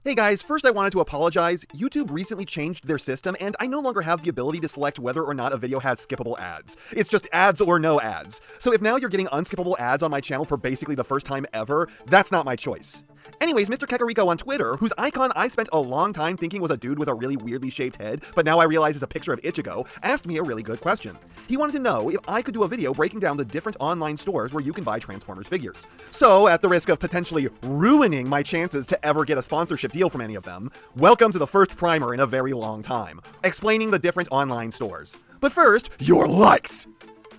Hey guys, first I wanted to apologize. YouTube recently changed their system and I no longer have the ability to select whether or not a video has skippable ads. It's just ads or no ads. So if now you're getting unskippable ads on my channel for basically the first time ever, that's not my choice. Anyways, Mr. Kekariko on Twitter, whose icon I spent a long time thinking was a dude with a really weirdly shaped head, but now I realize is a picture of Ichigo, asked me a really good question. He wanted to know if I could do a video breaking down the different online stores where you can buy Transformers figures. So, at the risk of potentially ruining my chances to ever get a sponsorship deal from any of them, welcome to the first primer in a very long time, explaining the different online stores. But first, your likes!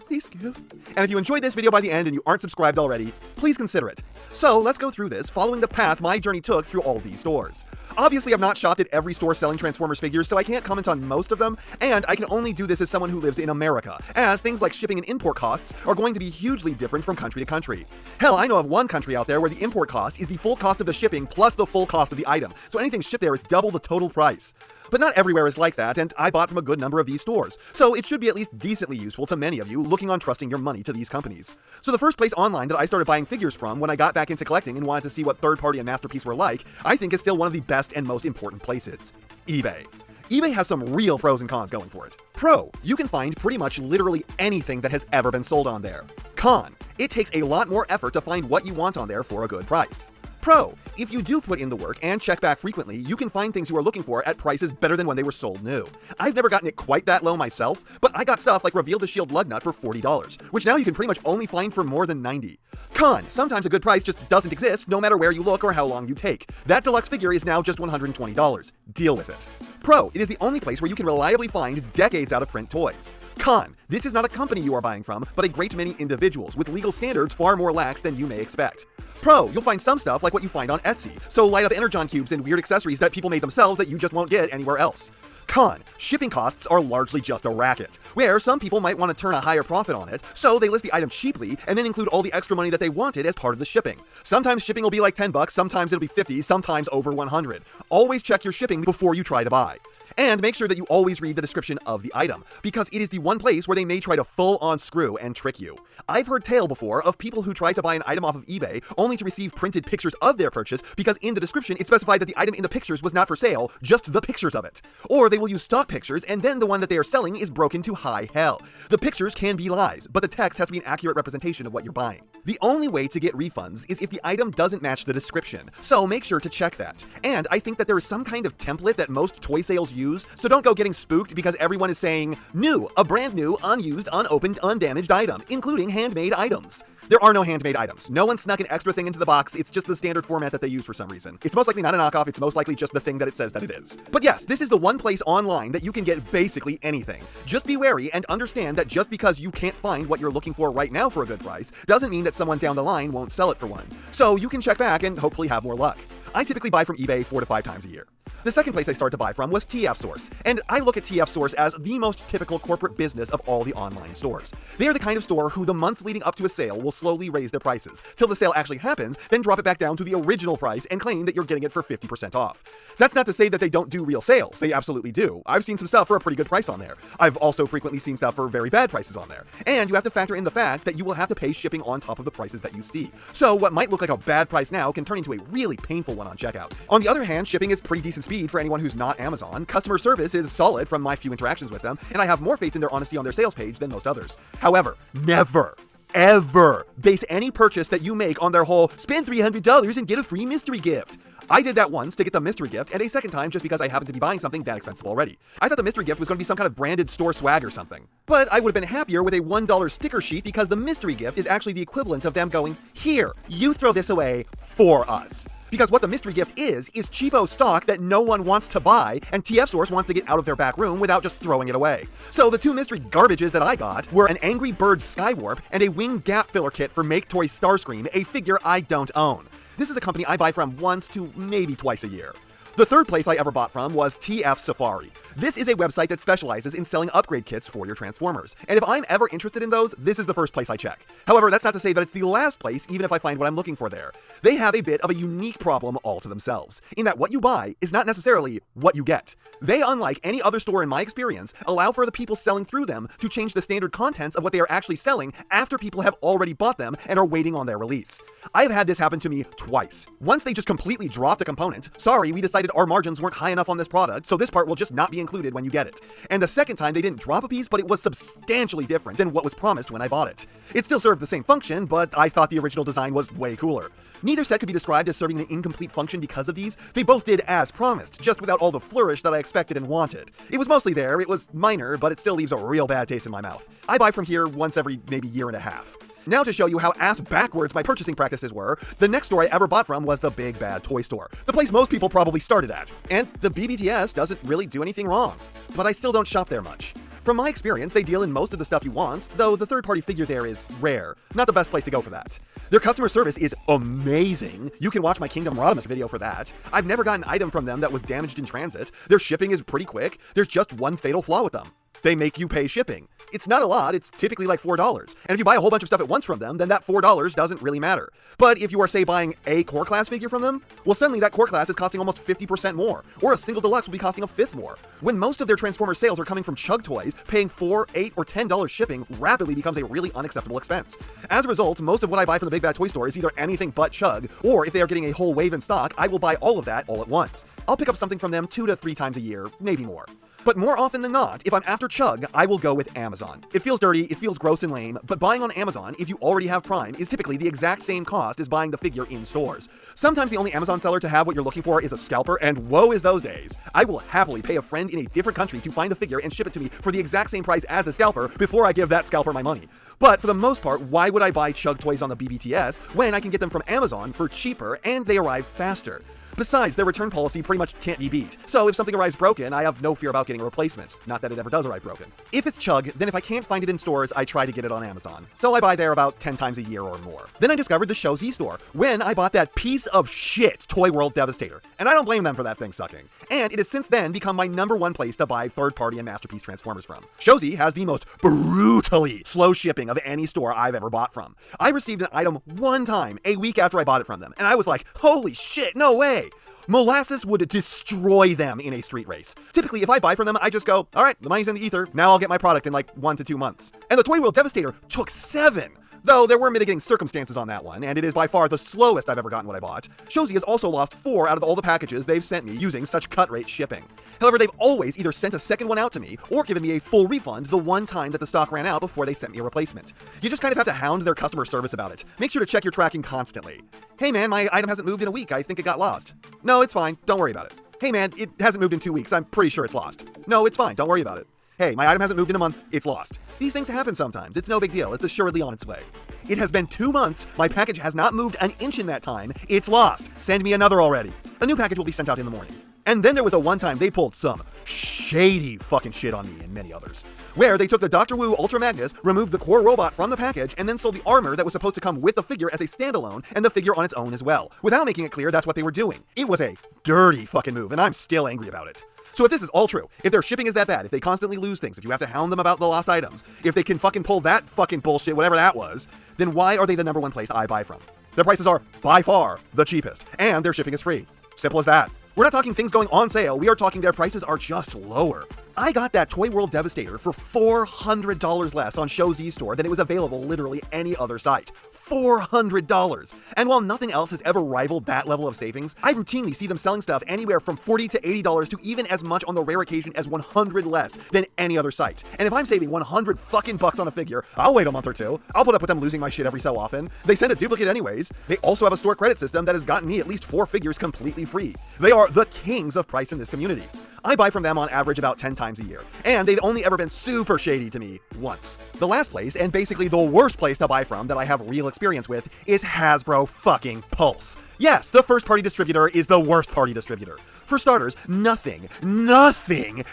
Please give. And if you enjoyed this video by the end and you aren't subscribed already, please consider it. So let's go through this, following the path my journey took through all these stores. Obviously, I've not shopped at every store selling Transformers figures, so I can't comment on most of them, and I can only do this as someone who lives in America, as things like shipping and import costs are going to be hugely different from country to country. Hell, I know of one country out there where the import cost is the full cost of the shipping plus the full cost of the item, so anything shipped there is double the total price. But not everywhere is like that, and I bought from a good number of these stores, so it should be at least decently useful to many of you looking on trusting your money to these companies. So the first place online that I started buying figures from when I got back into collecting and wanted to see what third-party and Masterpiece were like, I think is still one of the best and most important places: eBay. eBay has some real pros and cons going for it. Pro, you can find pretty much literally anything that has ever been sold on there. Con, it takes a lot more effort to find what you want on there for a good price. Pro, if you do put in the work and check back frequently, you can find things you are looking for at prices better than when they were sold new. I've never gotten it quite that low myself, but I got stuff like Reveal the Shield Lug Nut for $40, which now you can pretty much only find for more than $90. Con, sometimes a good price just doesn't exist no matter where you look or how long you take. That deluxe figure is now just $120. Deal with it. Pro, it is the only place where you can reliably find decades out of print toys. Con, this is not a company you are buying from, but a great many individuals with legal standards far more lax than you may expect. Pro, you'll find some stuff like what you find on Etsy, so light up Energon cubes and weird accessories that people made themselves that you just won't get anywhere else. Con, shipping costs are largely just a racket, where some people might want to turn a higher profit on it, so they list the item cheaply and then include all the extra money that they wanted as part of the shipping. Sometimes shipping will be like $10, sometimes it'll be $50, sometimes over $100. Always check your shipping before you try to buy. And make sure that you always read the description of the item, because it is the one place where they may try to full-on screw and trick you. I've heard tale before of people who tried to buy an item off of eBay only to receive printed pictures of their purchase because in the description it specified that the item in the pictures was not for sale, just the pictures of it. Or they will use stock pictures and then the one that they are selling is broken to high hell. The pictures can be lies, but the text has to be an accurate representation of what you're buying. The only way to get refunds is if the item doesn't match the description, so make sure to check that. And I think that there is some kind of template that most toy sales use, so don't go getting spooked because everyone is saying, new, a brand new, unused, unopened, undamaged item, including handmade items. There are no handmade items. No one snuck an extra thing into the box, it's just the standard format that they use for some reason. It's most likely not a knockoff, it's most likely just the thing that it says that it is. But yes, this is the one place online that you can get basically anything. Just be wary and understand that just because you can't find what you're looking for right now for a good price, doesn't mean that someone down the line won't sell it for one. So you can check back and hopefully have more luck. I typically buy from eBay 4 to 5 times a year. The second place I started to buy from was TF Source, and I look at TF Source as the most typical corporate business of all the online stores. They are the kind of store who the months leading up to a sale will slowly raise their prices, till the sale actually happens, then drop it back down to the original price and claim that you're getting it for 50% off. That's not to say that they don't do real sales, they absolutely do. I've seen some stuff for a pretty good price on there. I've also frequently seen stuff for very bad prices on there. And you have to factor in the fact that you will have to pay shipping on top of the prices that you see. So what might look like a bad price now can turn into a really painful one on checkout. On the other hand, shipping is pretty decent speed for anyone who's not Amazon. Customer service is solid from my few interactions with them, and I have more faith in their honesty on their sales page than most others. However, never, ever base any purchase that you make on their whole spend $300 and get a free mystery gift. I did that once to get the mystery gift, and a second time just because I happened to be buying something that expensive already. I thought the mystery gift was going to be some kind of branded store swag or something. But I would have been happier with a $1 sticker sheet because the mystery gift is actually the equivalent of them going, here, you throw this away for us. Because what the mystery gift is cheapo stock that no one wants to buy, and TF Source wants to get out of their back room without just throwing it away. So the two mystery garbages that I got were an Angry Birds Skywarp and a Wing Gap Filler Kit for Make Toy Starscream, a figure I don't own. This is a company I buy from once to maybe twice a year. The third place I ever bought from was TF Safari. This is a website that specializes in selling upgrade kits for your Transformers, and if I'm ever interested in those, this is the first place I check. However, that's not to say that it's the last place, even if I find what I'm looking for there. They have a bit of a unique problem all to themselves, in that what you buy is not necessarily what you get. They, unlike any other store in my experience, allow for the people selling through them to change the standard contents of what they are actually selling after people have already bought them and are waiting on their release. I've had this happen to me twice. Once they just completely dropped a component. Sorry, we decided our margins weren't high enough on this product, so this part will just not be included when you get it. And the second time, they didn't drop a piece, but it was substantially different than what was promised when I bought it. It still served the same function, but I thought the original design was way cooler. Neither set could be described as serving an incomplete function because of these. They both did as promised, just without all the flourish that I expected and wanted. It was mostly there, it was minor, but it still leaves a real bad taste in my mouth. I buy from here once every maybe year and a half. Now to show you how ass-backwards my purchasing practices were, the next store I ever bought from was the Big Bad Toy Store, the place most people probably started at. And the BBTS doesn't really do anything wrong, but I still don't shop there much. From my experience, they deal in most of the stuff you want, though the third-party figure there is rare. Not the best place to go for that. Their customer service is amazing. You can watch my Kingdom Rodimus video for that. I've never gotten an item from them that was damaged in transit. Their shipping is pretty quick. There's just one fatal flaw with them. They make you pay shipping. It's not a lot, it's typically like $4. And if you buy a whole bunch of stuff at once from them, then that $4 doesn't really matter. But if you are, say, buying a core class figure from them, well, suddenly that core class is costing almost 50% more, or a single deluxe will be costing a fifth more. When most of their Transformers sales are coming from Chug toys, paying $4, $8, or $10 shipping rapidly becomes a really unacceptable expense. As a result, most of what I buy from the Big Bad Toy Store is either anything but Chug, or if they are getting a whole wave in stock, I will buy all of that all at once. I'll pick up something from them 2 to 3 times a year, maybe more. But more often than not, if I'm after Chug, I will go with Amazon. It feels dirty, it feels gross and lame, but buying on Amazon, if you already have Prime, is typically the exact same cost as buying the figure in stores. Sometimes the only Amazon seller to have what you're looking for is a scalper, and woe is those days. I will happily pay a friend in a different country to find the figure and ship it to me for the exact same price as the scalper before I give that scalper my money. But for the most part, why would I buy Chug toys on the BBTS when I can get them from Amazon for cheaper and they arrive faster? Besides, their return policy pretty much can't be beat, so if something arrives broken, I have no fear about getting a replacement. Not that it ever does arrive broken. If it's Chug, then if I can't find it in stores, I try to get it on Amazon. So I buy there about 10 times a year or more. Then I discovered the Shozi store, when I bought that piece of shit Toy World Devastator. And I don't blame them for that thing sucking. And it has since then become my #1 place to buy third-party and Masterpiece Transformers from. Shozi has the most brutally slow shipping of any store I've ever bought from. I received an item one time, a week after I bought it from them, and I was like, holy shit, no way! Molasses would destroy them in a street race. Typically, if I buy from them, I just go, all right, the money's in the ether, now I'll get my product in like 1 to 2 months. And the Toy World Devastator took 7. Though there were mitigating circumstances on that one, and it is by far the slowest I've ever gotten what I bought. Shozi has also lost 4 out of all the packages they've sent me using such cut-rate shipping. However, they've always either sent a second one out to me, or given me a full refund the one time that the stock ran out before they sent me a replacement. You just kind of have to hound their customer service about it. Make sure to check your tracking constantly. Hey man, my item hasn't moved in a week, I think it got lost. No, it's fine, don't worry about it. Hey man, it hasn't moved in 2 weeks, I'm pretty sure it's lost. No, it's fine, don't worry about it. Hey, my item hasn't moved in a month, it's lost. These things happen sometimes, it's no big deal, it's assuredly on its way. It has been 2 months, my package has not moved an inch in that time, it's lost. Send me another already. A new package will be sent out in the morning. And then there was the one time they pulled some shady fucking shit on me and many others, where they took the Dr. Wu Ultra Magnus, removed the core robot from the package, and then sold the armor that was supposed to come with the figure as a standalone, and the figure on its own as well, without making it clear that's what they were doing. It was a dirty fucking move, and I'm still angry about it. So if this is all true, if their shipping is that bad, if they constantly lose things, if you have to hound them about the lost items, if they can fucking pull that fucking bullshit, whatever that was, then why are they the #1 place I buy from? Their prices are, by far, the cheapest, and their shipping is free. Simple as that. We're not talking things going on sale, we are talking their prices are just lower. I got that Toy World Devastator for $400 less on Shozi's store than it was available literally any other site. $400. And while nothing else has ever rivaled that level of savings, I routinely see them selling stuff anywhere from $40 to $80 to even as much on the rare occasion as $100 less than any other site. And if I'm saving 100 fucking bucks on a figure, I'll wait a month or two. I'll put up with them losing my shit every so often. They send a duplicate anyways. They also have a store credit system that has gotten me at least 4 figures completely free. They are the kings of price in this community. I buy from them on average about 10 times a year, and they've only ever been super shady to me once. The last place, and basically the worst place to buy from that I have real experience with, is Hasbro fucking Pulse. Yes, the first party distributor is the worst party distributor. For starters, nothing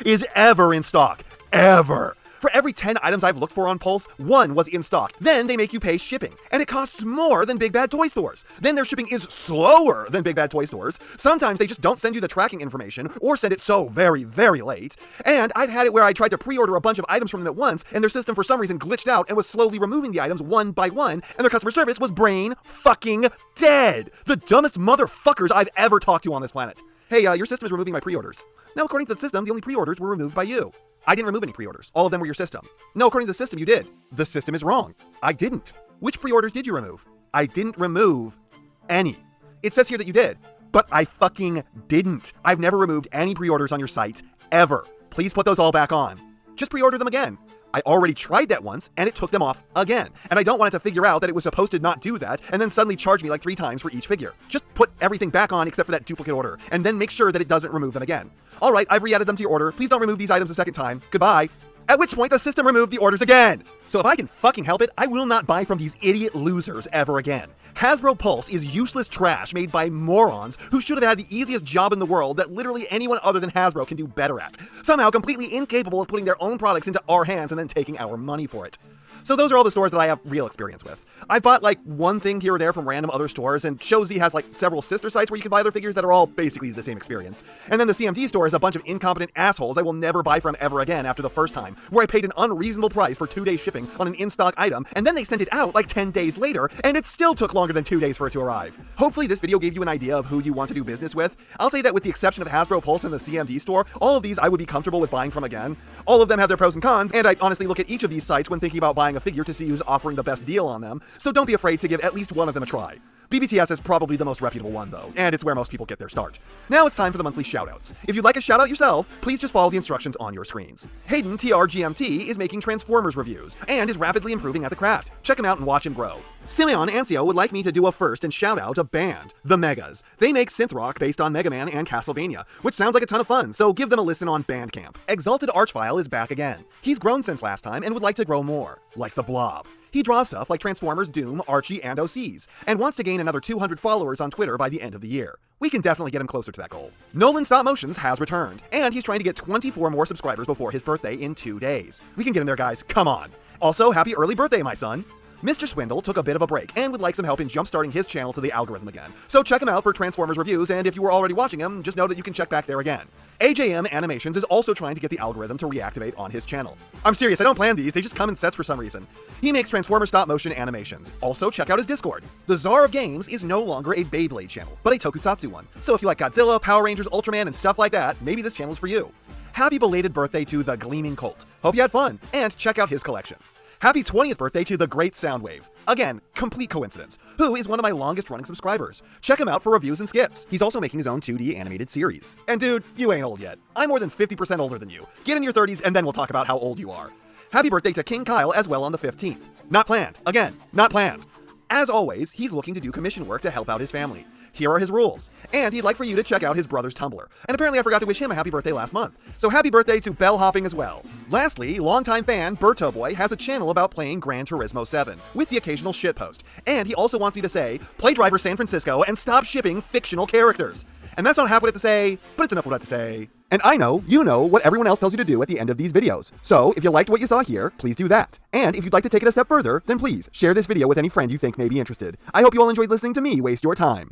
is ever in stock. Ever. For every 10 items I've looked for on Pulse, 1 was in stock. Then they make you pay shipping, and it costs more than big bad toy stores. Then their shipping is slower than big bad toy stores. Sometimes they just don't send you the tracking information, or send it so very, very late. And I've had it where I tried to pre-order a bunch of items from them at once, and their system for some reason glitched out and was slowly removing the items one by one, and their customer service was brain fucking dead. The dumbest motherfuckers I've ever talked to on this planet. Hey, your system is removing my pre-orders. Now, according to the system, the only pre-orders were removed by you. I didn't remove any pre-orders. All of them were your system. No, according to the system, you did. The system is wrong. I didn't. Which pre-orders did you remove? I didn't remove any. It says here that you did, but I fucking didn't. I've never removed any pre-orders on your site, ever. Please put those all back on. Just pre-order them again. I already tried that once, and it took them off again. And I don't want it to figure out that it was supposed to not do that, and then suddenly charge me like 3 times for each figure. Just put everything back on except for that duplicate order, and then make sure that it doesn't remove them again. Alright, I've re-added them to your order. Please don't remove these items a second time. Goodbye. At which point the system removed the orders again. So if I can fucking help it, I will not buy from these idiot losers ever again. Hasbro Pulse is useless trash made by morons who should have had the easiest job in the world that literally anyone other than Hasbro can do better at. Somehow completely incapable of putting their own products into our hands and then taking our money for it. So those are all the stores that I have real experience with. I bought like one thing here or there from random other stores, and Shozy has like several sister sites where you can buy their figures that are all basically the same experience. And then the CMT store is a bunch of incompetent assholes I will never buy from ever again after the first time, where I paid an unreasonable price for 2 days shipping on an in-stock item, and then they sent it out like 10 days later, and it still took longer than 2 days for it to arrive. Hopefully this video gave you an idea of who you want to do business with. I'll say that with the exception of Hasbro Pulse and the CMT store, all of these I would be comfortable with buying from again. All of them have their pros and cons, and I honestly look at each of these sites when thinking about buying a figure to see who's offering the best deal on them, so don't be afraid to give at least one of them a try. BBTS is probably the most reputable one though, and it's where most people get their start. Now it's time for the monthly shoutouts. If you'd like a shoutout yourself, please just follow the instructions on your screens. HaydenTrGMT is making Transformers reviews, and is rapidly improving at the craft. Check him out and watch him grow. Simeon Ancio would like me to do a first and shout out a band, The Megas. They make synth rock based on Mega Man and Castlevania, which sounds like a ton of fun, so give them a listen on Bandcamp. Exalted Archvile is back again. He's grown since last time and would like to grow more, like the Blob. He draws stuff like Transformers, Doom, Archie, and OCs, and wants to gain another 200 followers on Twitter by the end of the year. We can definitely get him closer to that goal. Nolan Stop Motions has returned, and he's trying to get 24 more subscribers before his birthday in 2 days. We can get him there, guys. Come on. Also, happy early birthday, my son. Mr. Swindle took a bit of a break and would like some help in jump-starting his channel to the algorithm again. So check him out for Transformers reviews, and if you were already watching him, just know that you can check back there again. AJM Animations is also trying to get the algorithm to reactivate on his channel. I'm serious, I don't plan these, they just come in sets for some reason. He makes Transformer stop-motion animations. Also, check out his Discord. The Czar of Games is no longer a Beyblade channel, but a Tokusatsu one. So if you like Godzilla, Power Rangers, Ultraman, and stuff like that, maybe this channel's for you. Happy belated birthday to the Gleaming Colt. Hope you had fun, and check out his collection. Happy 20th birthday to the Great Soundwave. Again, complete coincidence. Who is one of my longest running subscribers. Check him out for reviews and skits. He's also making his own 2D animated series. And dude, you ain't old yet. I'm more than 50% older than you. Get in your 30s and then we'll talk about how old you are. Happy birthday to King Kyle as well on the 15th. Not planned. Again, not planned. As always, he's looking to do commission work to help out his family. Here are his rules. And he'd like for you to check out his brother's Tumblr. And apparently I forgot to wish him a happy birthday last month. So happy birthday to Bellhopping as well. Lastly, longtime fan Berto Boy has a channel about playing Gran Turismo 7, with the occasional shitpost. And he also wants me to say, play Driver San Francisco and stop shipping fictional characters. And that's not half what I have to say, but it's enough what I have to say. And I know, you know, what everyone else tells you to do at the end of these videos. So, if you liked what you saw here, please do that. And if you'd like to take it a step further, then please share this video with any friend you think may be interested. I hope you all enjoyed listening to me waste your time.